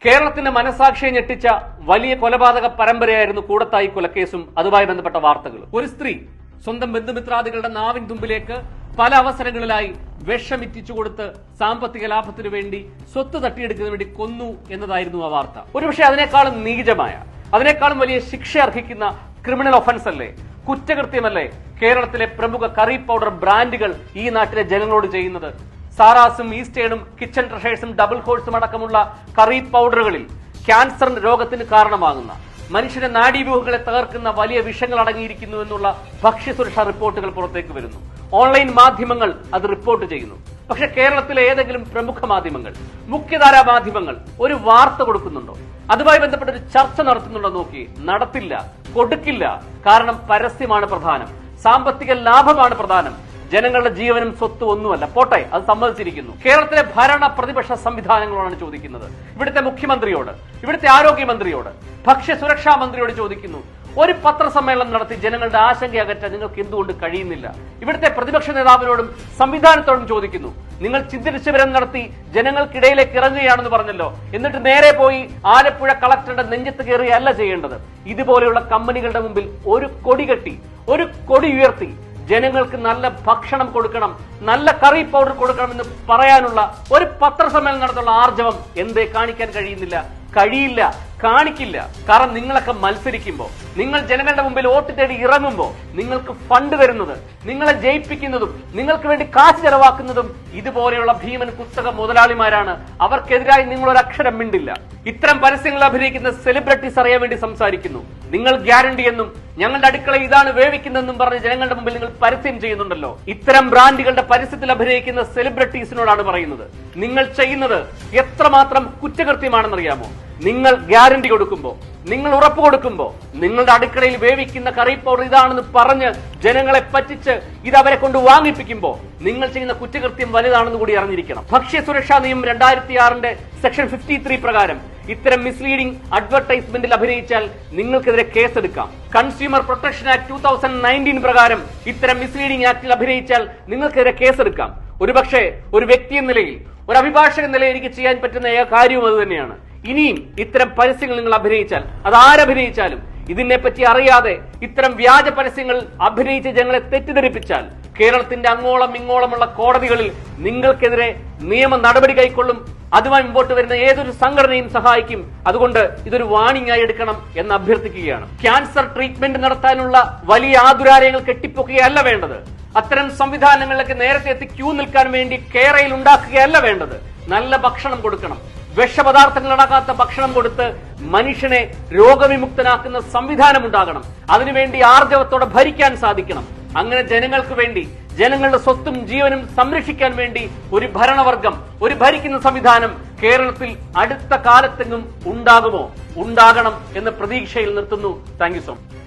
കേരളത്തിന്റെ മനസാക്ഷിയെ ഞെട്ടിച്ച വലിയ കൊലപാതക പരമ്പരയായിരുന്നു കൂടത്തായി കൊലക്കേസും അതുമായി ബന്ധപ്പെട്ട വാർത്തകളും. ഒരു സ്ത്രീ സ്വന്തം ബന്ധുമിത്രാദികളുടെ നാവിൻ തുമ്പിലേക്ക് പല അവസരങ്ങളിലായി വിഷമിറ്റിച്ചു കൊടുത്ത് സാമ്പത്തിക ലാഭത്തിനു വേണ്ടി സ്വത്ത് തട്ടിയെടുക്കുന്നതിന് വേണ്ടി കൊന്നു എന്നതായിരുന്നു ആ വാർത്ത. ഒരുപക്ഷെ അതിനേക്കാളും നീചമായ, അതിനേക്കാളും വലിയ ശിക്ഷ അർഹിക്കുന്ന ക്രിമിനൽ ഒഫൻസ് അല്ലേ, കുറ്റകൃത്യമല്ലേ കേരളത്തിലെ പ്രമുഖ കറി പൗഡർ ബ്രാൻഡുകൾ ഈ നാട്ടിലെ ജനങ്ങളോട് ചെയ്യുന്നത്? സാറാസും ഈസ്റ്റേണും കിച്ചൺ ട്രഷേഴ്സും ഡബിൾ ഹോഴ്സും അടക്കമുള്ള കറി പൗഡറുകളിൽ ക്യാൻസർ രോഗത്തിന് കാരണമാകുന്ന, മനുഷ്യന്റെ നാഡീവ്യൂഹങ്ങളെ തകർക്കുന്ന വലിയ വിഷങ്ങൾ അടങ്ങിയിരിക്കുന്നു എന്നുള്ള ഭക്ഷ്യസുരക്ഷാ റിപ്പോർട്ടുകൾ പുറത്തേക്ക് വരുന്നു. ഓൺലൈൻ മാധ്യമങ്ങൾ അത് റിപ്പോർട്ട് ചെയ്യുന്നു. പക്ഷെ കേരളത്തിലെ ഏതെങ്കിലും പ്രമുഖ മാധ്യമങ്ങൾ, മുഖ്യധാരാ മാധ്യമങ്ങൾ ഒരു വാർത്ത കൊടുക്കുന്നുണ്ടോ? അതുമായി ബന്ധപ്പെട്ട ഒരു ചർച്ച നടത്തുന്നുണ്ടോ? നോക്കി, നടത്തില്ല, കൊടുക്കില്ല. കാരണം പരസ്യമാണ് പ്രധാനം, സാമ്പത്തിക ലാഭമാണ് പ്രധാനം, ജനങ്ങളുടെ ജീവനും സ്വത്തും ഒന്നുമല്ല. പോട്ടെ, അത് സമ്മതിച്ചിരിക്കുന്നു. കേരളത്തിലെ ഭരണ പ്രതിപക്ഷ സംവിധാനങ്ങളോടാണ് ചോദിക്കുന്നത്. ഇവിടുത്തെ മുഖ്യമന്ത്രിയോട്, ഇവിടുത്തെ ആരോഗ്യമന്ത്രിയോട്, ഭക്ഷ്യസുരക്ഷാ മന്ത്രിയോട് ചോദിക്കുന്നു. ഒരു പത്രസമ്മേളനം നടത്തി ജനങ്ങളുടെ ആശങ്ക അകറ്റാൻ നിങ്ങൾക്ക് എന്തുകൊണ്ട് കഴിയുന്നില്ല? ഇവിടുത്തെ പ്രതിപക്ഷ നേതാവിനോടും സംവിധാനത്തോടും ചോദിക്കുന്നു. നിങ്ങൾ ചിന്തിരിശിബിരം നടത്തി ജനങ്ങൾക്കിടയിലേക്ക് ഇറങ്ങുകയാണെന്ന് പറഞ്ഞല്ലോ, എന്നിട്ട് നേരെ പോയി ആലപ്പുഴ കളക്ടറുടെ നെഞ്ചത്ത് കയറുകയല്ല ചെയ്യേണ്ടത്. ഇതുപോലെയുള്ള കമ്പനികളുടെ മുമ്പിൽ ഒരു കൊടി കെട്ടി, ഒരു കൊടി ഉയർത്തി ജനങ്ങൾക്ക് നല്ല ഭക്ഷണം കൊടുക്കണം, നല്ല കറി പൗഡർ കൊടുക്കണമെന്ന് പറയാനുള്ള ഒരു പത്രസമ്മേളനം നടത്തുള്ള ആർജവം എന്തേ കാണിക്കാൻ കഴിയുന്നില്ല? കഴിയില്ല, കാണിക്കില്ല. കാരണം നിങ്ങളൊക്കെ മത്സരിക്കുമ്പോൾ, നിങ്ങൾ ജനങ്ങളുടെ മുമ്പിൽ വോട്ട് തേടി ഇറങ്ങുമ്പോൾ നിങ്ങൾക്ക് ഫണ്ട് തരുന്നത്, നിങ്ങളെ ജയിപ്പിക്കുന്നതും നിങ്ങൾക്ക് വേണ്ടി കാശ് ചെലവാക്കുന്നതും ഇതുപോലെയുള്ള ഭീമൻ കുത്തക മുതലാളിമാരാണ്. അവർക്കെതിരായി നിങ്ങൾ ഒരു അക്ഷരം മിണ്ടില്ല. ഇത്തരം പരസ്യങ്ങൾ അഭിനയിക്കുന്ന സെലിബ്രിറ്റീസ് അറിയാൻ വേണ്ടി സംസാരിക്കുന്നു. നിങ്ങൾ ഗ്യാരണ്ടി എന്നും ഞങ്ങളുടെ അടുക്കള ഇതാണ് വേവിക്കുന്നതെന്നും പറഞ്ഞ് ജനങ്ങളുടെ മുമ്പിൽ നിങ്ങൾ പരസ്യം ചെയ്യുന്നുണ്ടല്ലോ. ഇത്തരം ബ്രാൻഡുകളുടെ പരസ്യത്തിൽ അഭിനയിക്കുന്ന സെലിബ്രിറ്റീസിനോടാണ് പറയുന്നത്, നിങ്ങൾ ചെയ്യുന്നത് എത്രമാത്രം കുറ്റകൃത്യമാണെന്നറിയാമോ? നിങ്ങൾ ഗ്യാരണ്ടി കൊടുക്കുമ്പോൾ, നിങ്ങൾ ഉറപ്പ് കൊടുക്കുമ്പോൾ, നിങ്ങളുടെ അടുക്കളയിൽ വേവിക്കുന്ന കറി പൗഡർ ഇതാണെന്ന് പറഞ്ഞ് ജനങ്ങളെ പറ്റിച്ച് ഇത് അവരെ കൊണ്ട് വാങ്ങിപ്പിക്കുമ്പോൾ നിങ്ങൾ ചെയ്യുന്ന കുറ്റകൃത്യം വലുതാണെന്ന് കൂടി അറിഞ്ഞിരിക്കണം. ഭക്ഷ്യസുരക്ഷാ നിയമം 2006 സെക്ഷൻ 53 പ്രകാരം ഇത്തരം മിസ്ലീഡിംഗ് അഡ്വർടൈസ്മെന്റിൽ അഭിനയിച്ചാൽ നിങ്ങൾക്കെതിരെ കേസെടുക്കാം. കൺസ്യൂമർ പ്രൊട്ടക്ഷൻ ആക്ട് 2019 പ്രകാരം ഇത്തരം മിസ്ലീഡിംഗ് ആക്ടിൽ അഭിനയിച്ചാൽ നിങ്ങൾക്കെതിരെ കേസെടുക്കാം. ഒരുപക്ഷെ ഒരു വ്യക്തി എന്ന നിലയിൽ, ഒരു അഭിഭാഷകൻ എന്ന നിലയിൽ എനിക്ക് ചെയ്യാൻ പറ്റുന്ന കാര്യവും അത് തന്നെയാണ്. ഇനിയും ഇത്തരം പരസ്യങ്ങൾ നിങ്ങൾ അഭിനയിച്ചാൽ, അത് ആരഭിനയിച്ചാലും ഇതിനെപ്പറ്റി അറിയാതെ ഇത്തരം വ്യാജ പരസ്യങ്ങൾ അഭിനയിച്ച് ജനങ്ങളെ തെറ്റിദ്ധരിപ്പിച്ചാൽ കേരളത്തിന്റെ അങ്ങോളം ഇങ്ങോളമുള്ള കോടതികളിൽ നിങ്ങൾക്കെതിരെ നിയമ നടപടി കൈക്കൊള്ളും. അതുമായി മുമ്പോട്ട് വരുന്ന ഏതൊരു സംഘടനയും സഹായിക്കും. അതുകൊണ്ട് ഇതൊരു വാണിംഗ് ആയി എടുക്കണം എന്ന് അഭ്യർത്ഥിക്കുകയാണ്. ക്യാൻസർ ട്രീറ്റ്മെന്റ് നടത്താനുള്ള വലിയ ആതുരാലയങ്ങൾ കെട്ടിപ്പൊക്കുകയല്ല വേണ്ടത്. അത്തരം സംവിധാനങ്ങളിലേക്ക് നേരത്തെ എത്തി ക്യൂ നിൽക്കാൻ വേണ്ടി കേരയിൽ ഉണ്ടാക്കുകയല്ല വേണ്ടത്. നല്ല ഭക്ഷണം കൊടുക്കണം. വിഷപദാർത്ഥങ്ങൾ അടങ്ങാത്ത ഭക്ഷണം കൊടുത്ത് മനുഷ്യനെ രോഗവിമുക്തനാക്കുന്ന സംവിധാനം ഉണ്ടാകണം. അതിനുവേണ്ടി ആർജവത്തോടെ ഭരിക്കാൻ സാധിക്കണം. അങ്ങനെ ജനങ്ങൾക്ക് വേണ്ടി, ജനങ്ങളുടെ സ്വത്തും ജീവനും സംരക്ഷിക്കാൻ വേണ്ടി ഒരു ഭരണവർഗം, ഒരു ഭരിക്കുന്ന സംവിധാനം കേരളത്തിൽ അടുത്ത കാലത്തെങ്ങും ഉണ്ടാകുമോ? ഉണ്ടാകണം എന്ന പ്രതീക്ഷയിൽ നിർത്തുന്നു. Thank you so much.